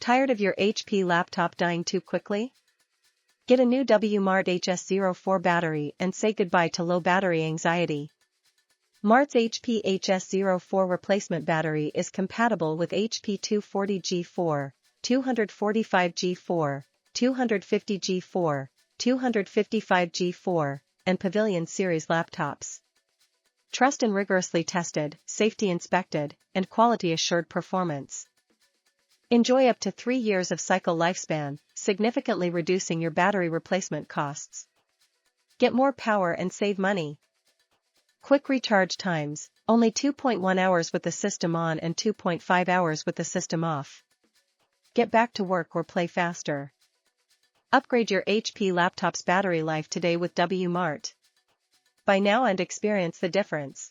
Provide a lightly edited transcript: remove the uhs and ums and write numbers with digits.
Tired of your HP laptop dying too quickly? Get a new WMart HS04 battery and say goodbye to low battery anxiety. Mart's HP HS04 replacement battery is compatible with HP 240G4, 245G4, 250G4, 255G4, and Pavilion series laptops. Trust in rigorously tested, safety inspected, and quality assured performance. Enjoy up to 3 years of cycle lifespan, significantly reducing your battery replacement costs. Get more power and save money. Quick recharge times, only 2.1 hours with the system on and 2.5 hours with the system off. Get back to work or play faster. Upgrade your HP laptop's battery life today with WMart. Buy now and experience the difference.